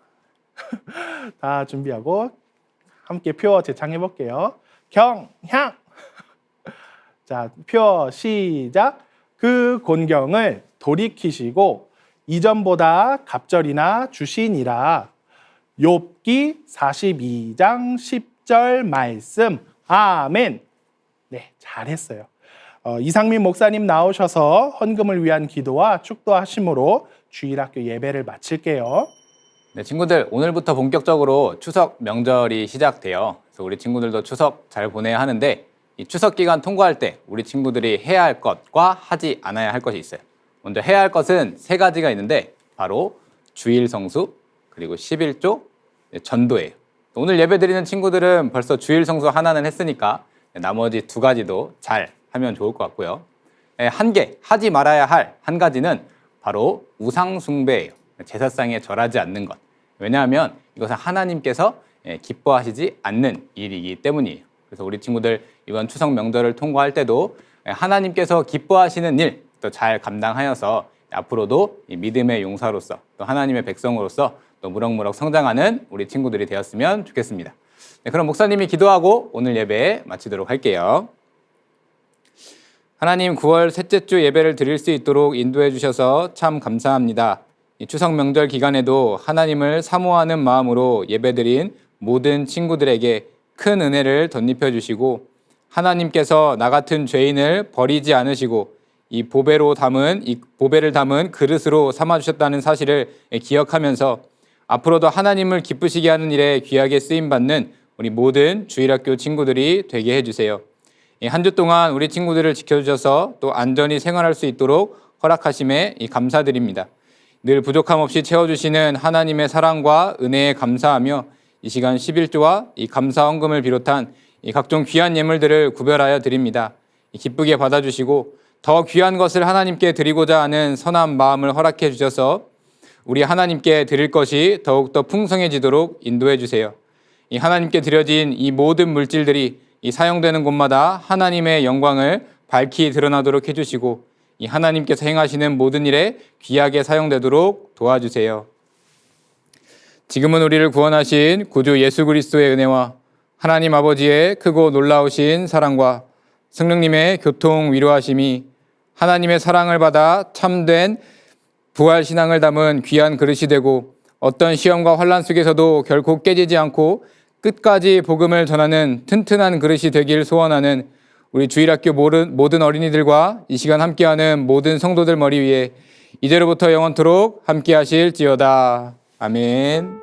함께 표어 제창해 볼게요. 경향. 자, 표어 시작. 그 곤경을 돌이키시고 이전보다 갑절이나 주시니라. 욥기 42장 10절 말씀. 아멘. 네, 잘했어요. 이상민 목사님 나오셔서 헌금을 위한 기도와 축도하심으로 주일학교 예배를 마칠게요. 네, 친구들 오늘부터 본격적으로 추석 명절이 시작돼요. 그래서 우리 친구들도 추석 잘 보내야 하는데 이 추석 기간 통과할 때 우리 친구들이 해야 할 것과 하지 않아야 할 것이 있어요. 먼저 해야 할 것은 3가지가 있는데 바로 주일 성수, 그리고 11조, 전도예요. 오늘 예배 드리는 친구들은 벌써 주일 성수 하나는 했으니까 나머지 2가지도 잘 하면 좋을 것 같고요. 하지 말아야 할 1가지는 바로 우상 숭배예요. 제사상에 절하지 않는 것. 왜냐하면 이것은 하나님께서 기뻐하시지 않는 일이기 때문이에요. 그래서 우리 친구들 이번 추석 명절을 통과할 때도 하나님께서 기뻐하시는 일 또 잘 감당하여서 앞으로도 이 믿음의 용사로서 또 하나님의 백성으로서 또 무럭무럭 성장하는 우리 친구들이 되었으면 좋겠습니다. 네, 그럼 목사님이 기도하고 오늘 예배 마치도록 할게요. 하나님, 9월 셋째 주 예배를 드릴 수 있도록 인도해 주셔서 참 감사합니다. 이 추석 명절 기간에도 하나님을 사모하는 마음으로 예배드린 모든 친구들에게 큰 은혜를 덧입혀 주시고 하나님께서 나 같은 죄인을 버리지 않으시고 이 보배를 담은 그릇으로 삼아 주셨다는 사실을 기억하면서 앞으로도 하나님을 기쁘시게 하는 일에 귀하게 쓰임 받는 우리 모든 주일학교 친구들이 되게 해 주세요. 한 주 동안 우리 친구들을 지켜주셔서 또 안전히 생활할 수 있도록 허락하심에 감사드립니다. 늘 부족함 없이 채워주시는 하나님의 사랑과 은혜에 감사하며 이 시간 11조와 이 감사 헌금을 비롯한 이 각종 귀한 예물들을 구별하여 드립니다. 기쁘게 받아주시고 더 귀한 것을 하나님께 드리고자 하는 선한 마음을 허락해 주셔서 우리 하나님께 드릴 것이 더욱더 풍성해지도록 인도해 주세요. 이 하나님께 드려진 이 모든 물질들이 이 사용되는 곳마다 하나님의 영광을 밝히 드러나도록 해주시고 이 하나님께서 행하시는 모든 일에 귀하게 사용되도록 도와주세요. 지금은 우리를 구원하신 구주 예수 그리스도의 은혜와 하나님 아버지의 크고 놀라우신 사랑과 성령님의 교통 위로하심이 하나님의 사랑을 받아 참된 부활 신앙을 담은 귀한 그릇이 되고 어떤 시험과 환난 속에서도 결코 깨지지 않고 끝까지 복음을 전하는 튼튼한 그릇이 되길 소원하는 우리 주일학교 모든 어린이들과 이 시간 함께하는 모든 성도들 머리 위에 이제로부터 영원토록 함께하실지어다. 아멘.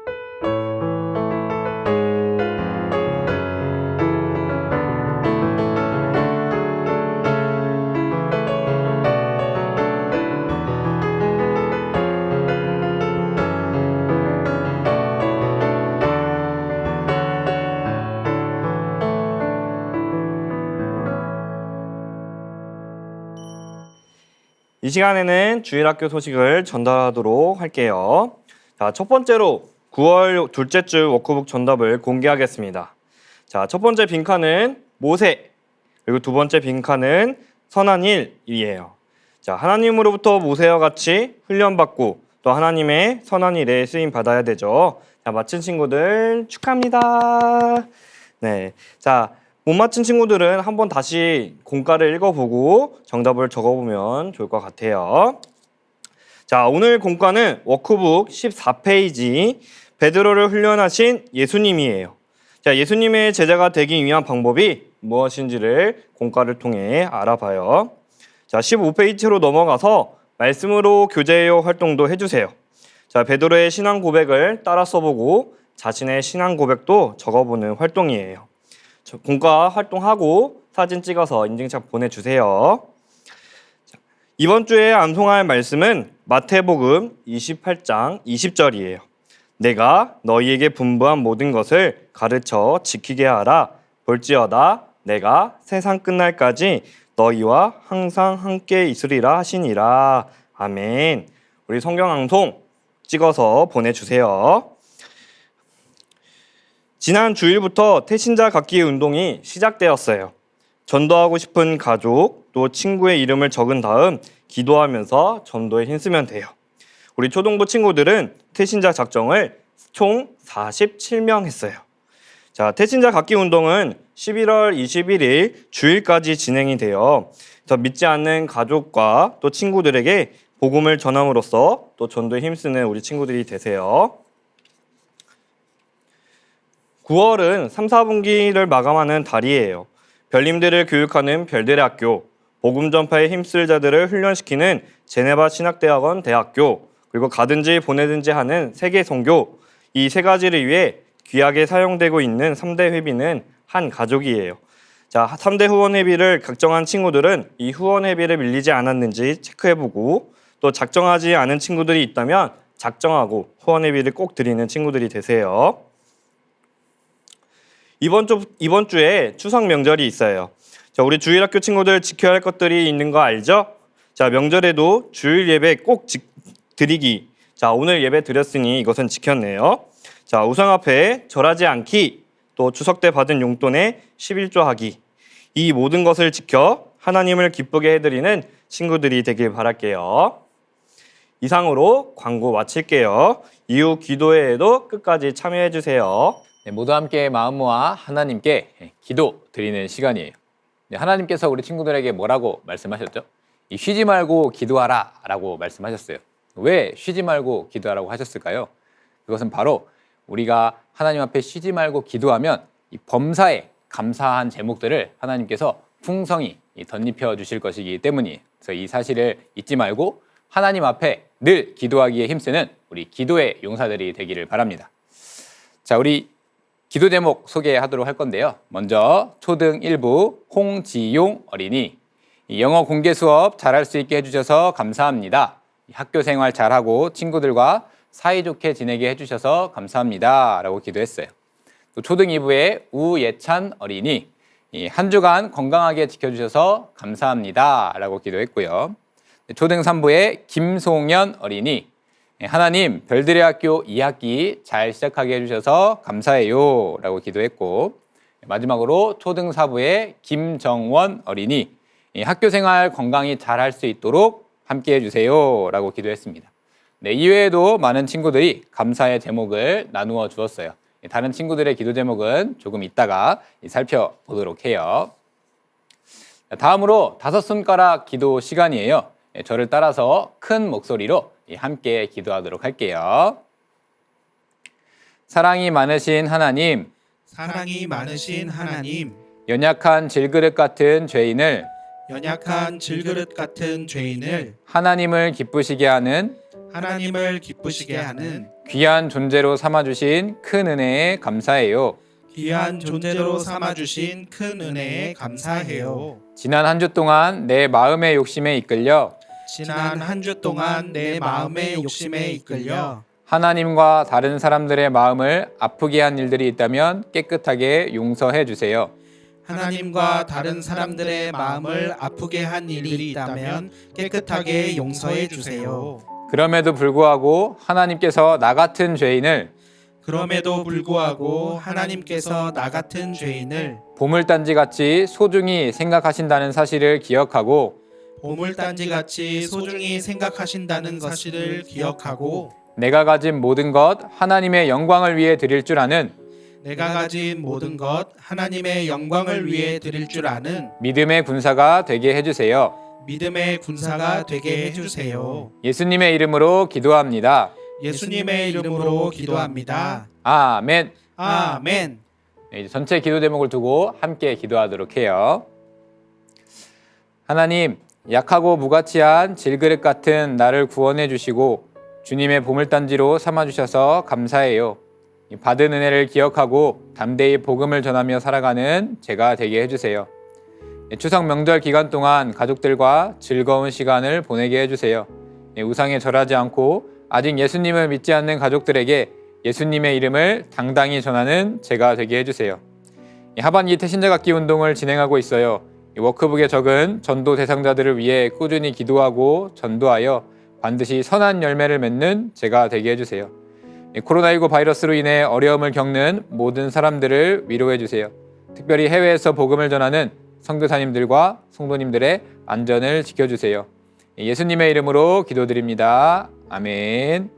이 시간에는 주일학교 소식을 전달하도록 할게요. 자, 첫 번째로 9월 둘째 주 워크북 정답을 공개하겠습니다. 자, 첫 번째 빈칸은 모세, 그리고 두 번째 빈칸은 선한 일이에요. 자, 하나님으로부터 모세와 같이 훈련받고 또 하나님의 선한 일에 쓰임 받아야 되죠. 자, 맞힌 친구들 축하합니다. 네, 자, 못 맞힌 친구들은 한번 다시 공과를 읽어보고 정답을 적어보면 좋을 것 같아요. 자, 오늘 공과는 워크북 14페이지 베드로를 훈련하신 예수님이에요. 자, 예수님의 제자가 되기 위한 방법이 무엇인지를 공과를 통해 알아봐요. 자, 15페이지로 넘어가서 말씀으로 교제해요 활동도 해주세요. 자, 베드로의 신앙 고백을 따라 써보고 자신의 신앙 고백도 적어보는 활동이에요. 공과 활동하고 사진 찍어서 인증샷 보내주세요. 자, 이번 주에 암송할 말씀은 마태복음 28장 20절이에요. 내가 너희에게 분부한 모든 것을 가르쳐 지키게 하라. 볼지어다 내가 세상 끝날까지 너희와 항상 함께 있으리라 하시니라. 아멘. 우리 성경 암송 찍어서 보내주세요. 지난 주일부터 태신자 갖기 운동이 시작되었어요. 전도하고 싶은 가족 또 친구의 이름을 적은 다음 기도하면서 전도에 힘쓰면 돼요. 우리 초등부 친구들은 태신자 작정을 총 47명 했어요. 자, 태신자 갖기 운동은 11월 21일 주일까지 진행이 돼요. 그래서 믿지 않는 가족과 또 친구들에게 복음을 전함으로써 또 전도에 힘쓰는 우리 친구들이 되세요. 9월은 3, 4분기를 마감하는 달이에요. 별님들을 교육하는 별들의 학교, 복음 전파에 힘쓸 자들을 훈련시키는 제네바 신학대학원 대학교, 그리고 가든지 보내든지 하는 세계 선교, 이 세 가지를 위해 귀하게 사용되고 있는 3대 회비는 한 가족이에요. 자, 3대 후원 회비를 작정한 친구들은 이 후원 회비를 밀리지 않았는지 체크해보고, 또 작정하지 않은 친구들이 있다면 작정하고 후원 회비를 꼭 드리는 친구들이 되세요. 이번 주에 추석 명절이 있어요. 자, 우리 주일학교 친구들 지켜야 할 것들이 있는 거 알죠? 자, 명절에도 주일 예배 꼭 드리기. 자, 오늘 예배 드렸으니 이것은 지켰네요. 자, 우상 앞에 절하지 않기, 또 추석 때 받은 용돈에 11조 하기. 이 모든 것을 지켜 하나님을 기쁘게 해드리는 친구들이 되길 바랄게요. 이상으로 광고 마칠게요. 이후 기도회에도 끝까지 참여해 주세요. 네, 모두 함께 마음 모아 하나님께 기도 드리는 시간이에요. 네, 하나님께서 우리 친구들에게 뭐라고 말씀하셨죠? 쉬지 말고 기도하라 라고 말씀하셨어요. 왜 쉬지 말고 기도하라고 하셨을까요? 그것은 바로 우리가 하나님 앞에 쉬지 말고 기도하면 이 범사에 감사한 제목들을 하나님께서 풍성히 덧입혀 주실 것이기 때문이에요. 그래서 이 사실을 잊지 말고 하나님 앞에 늘 기도하기에 힘쓰는 우리 기도의 용사들이 되기를 바랍니다. 자, 우리 기도 제목 소개하도록 할 건데요. 먼저 초등 1부 홍지용 어린이, 영어 공개 수업 잘할 수 있게 해주셔서 감사합니다. 학교 생활 잘하고 친구들과 사이좋게 지내게 해주셔서 감사합니다 라고 기도했어요. 또 초등 2부의 우예찬 어린이, 한 주간 건강하게 지켜주셔서 감사합니다 라고 기도했고요. 초등 3부의 김송연 어린이, 하나님 별들의 학교 2학기 잘 시작하게 해주셔서 감사해요 라고 기도했고, 마지막으로 초등 4부의 김정원 어린이, 학교 생활 건강히 잘 할 수 있도록 함께 해주세요 라고 기도했습니다. 네, 이외에도 많은 친구들이 감사의 제목을 나누어 주었어요. 다른 친구들의 기도 제목은 조금 이따가 살펴보도록 해요. 다음으로 5손가락 기도 시간이에요. 저를 따라서 큰 목소리로 함께 기도하도록 할게요. 사랑이 많으신 하나님, 사랑이 많으신 하나님, 연약한 질그릇 같은 죄인을 하나님을 기쁘시게 하는 귀한 존재로 삼아주신 큰 은혜에 감사해요. 지난 한 주 동안 내 마음의 욕심에 이끌려 하나님과 다른 사람들의 마음을 아프게 한 일들이 있다면 깨끗하게 용서해 주세요. 하나님과 다른 사람들의 마음을 아프게 한 일이 있다면 깨끗하게 용서해 주세요. 그럼에도 불구하고 하나님께서 나 같은 죄인을 보물단지같이 소중히 생각하신다는 사실을 기억하고 내가 가진 모든 것 하나님의 영광을 위해 드릴 줄 아는 믿음의 군사가 되게 해주세요. 예수님의 이름으로 기도합니다. 아멘. 아멘. 네, 이제 전체 기도 제목을 두고 함께 기도하도록 해요. 하나님, 약하고 무가치한 질그릇 같은 나를 구원해 주시고 주님의 보물단지로 삼아주셔서 감사해요. 받은 은혜를 기억하고 담대히 복음을 전하며 살아가는 제가 되게 해주세요. 추석 명절 기간 동안 가족들과 즐거운 시간을 보내게 해주세요. 우상에 절하지 않고 아직 예수님을 믿지 않는 가족들에게 예수님의 이름을 당당히 전하는 제가 되게 해주세요. 하반기 태신자각기 운동을 진행하고 있어요. 워크북에 적은 전도 대상자들을 위해 꾸준히 기도하고 전도하여 반드시 선한 열매를 맺는 제가 되게 해주세요. 코로나19 바이러스로 인해 어려움을 겪는 모든 사람들을 위로해 주세요. 특별히 해외에서 복음을 전하는 선교사님들과 성도님들의 안전을 지켜주세요. 예수님의 이름으로 기도드립니다. 아멘.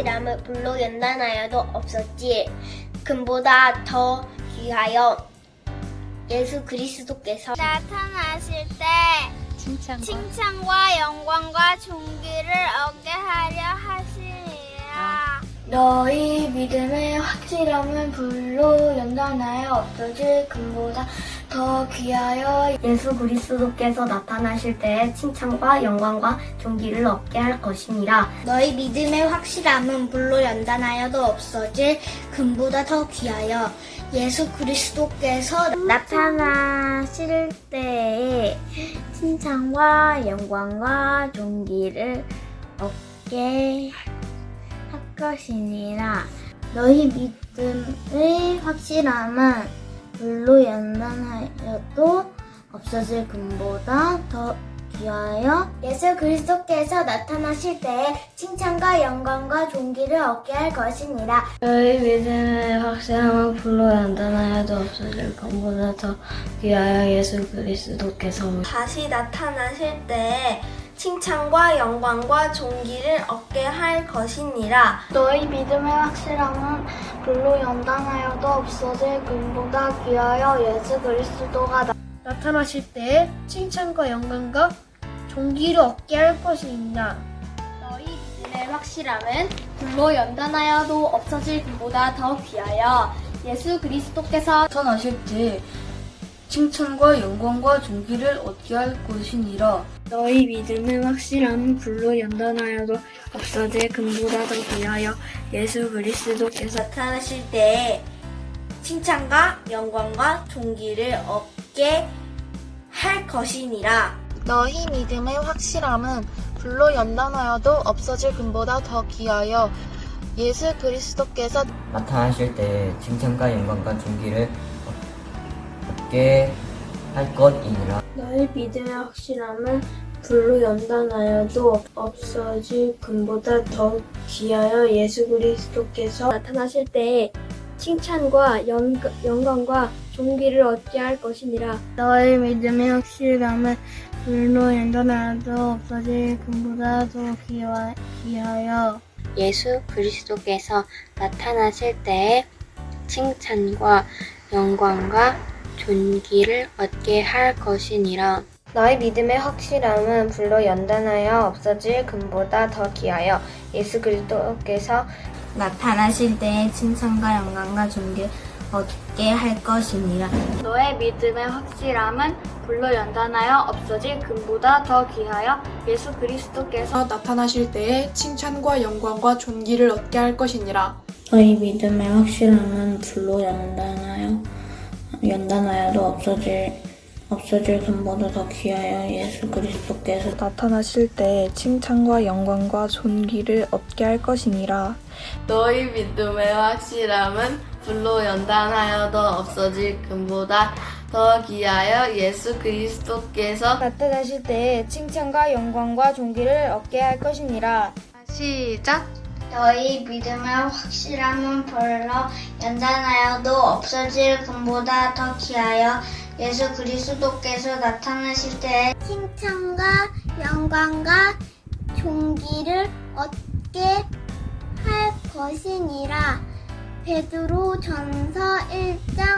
확실함을 불로 연단하여도 없었지. 금보다 더 귀하여 예수 그리스도께서 나타나실 때 칭찬과 영광과 존귀를 얻게 하려 하시니라. 너희 믿음의 확실함은 불로 연단하여 없어질 금보다 더 귀하여 예수 그리스도께서 나타나실 때에 칭찬과 영광과 존귀를 얻게 할 것이니라. 너희 믿음의 확실함은 불로 연단하여도 없어질 금보다 더 귀하여 예수 그리스도께서 나타나실 때에 칭찬과 영광과 존귀를 얻게 할 것이니라. 너희 믿음의 확실함은 불로 연단하여도 없어질 금보다 더 귀하여 예수 그리스도께서 나타나실 때에 칭찬과 영광과 존귀를 얻게 할 것이니라. 너희 믿음의 확실함은 불로 연단하여도 없어질 금보다 더 귀하여 예수 그리스도께서 다시 나타나실 때에 칭찬과 영광과 존귀를 얻게 할 것이니라. 너희 믿음의 확실함은 불로 연단하여도 없어질 금보다 귀하여 예수 그리스도가 나타나실 때에 칭찬과 영광과 존귀를 얻게 할 것이니라. 너희 믿음의 확실함은 불로 연단하여도 없어질 금보다 더 귀하여 예수 그리스도께서 나타나실 때 칭찬과 영광과 존귀를 얻게 할 것이니라. 너희 믿음의 확실함은 불로 연단하여도 없어질 금보다 더 귀하여 예수 그리스도께서 나타나실 때에 칭찬과 영광과 존귀를 얻게 할 것이니라. 너희 믿음의 확실함은 불로 연단하여도 없어질 금보다 더 귀하여 예수 그리스도께서 나타나실 때 칭찬과 영광과 존귀를 얻게 할 것이니라. 너희 믿음의 확실함은 불로 연단하여도 없어질 금보다 더 귀하여 예수 그리스도께서 나타나실 때에 칭찬과 영광과 존귀를 얻게 할 것이니라. 너희 믿음의 확실함은 불로 연단하여도 없어질 금보다 더 귀하여 예수 그리스도께서 나타나실 때에 칭찬과 영광과 존귀를 얻게 할 것이니라. 너희 믿음의 확실함은 불로 연단하여 없어질 금보다 더 귀하여 예수 그리스도께서 나타나실 때에 칭찬과 영광과 존귀를 얻게 할 것이니라. 너의 믿음의 확실함은 불로 연단하여 없어질 금보다 더 귀하여 예수 그리스도께서 나타나실 때에 칭찬과 영광과 존귀를 얻게 할 것이니라. 너희 믿음의 확실함은 불로 연단하여도 없어질 금보다 더 귀하여 예수 그리스도께서 나타나실 때에 칭찬과 영광과 존귀를 얻게 할 것이니라. 너희 믿음의 확실함은 불로 연단하여도 없어질 금보다 더 귀하여 예수 그리스도께서 나타나실 때에 칭찬과 영광과 존귀를 얻게 할 것이니라. 시작! 너희 믿음의 확실함은 불로 연단하여도 없어질 금보다 더 귀하여 예수 그리스도께서 나타나실 때에 칭찬과 영광과 존귀를 얻게 할 것이니라. 베드로전서 1장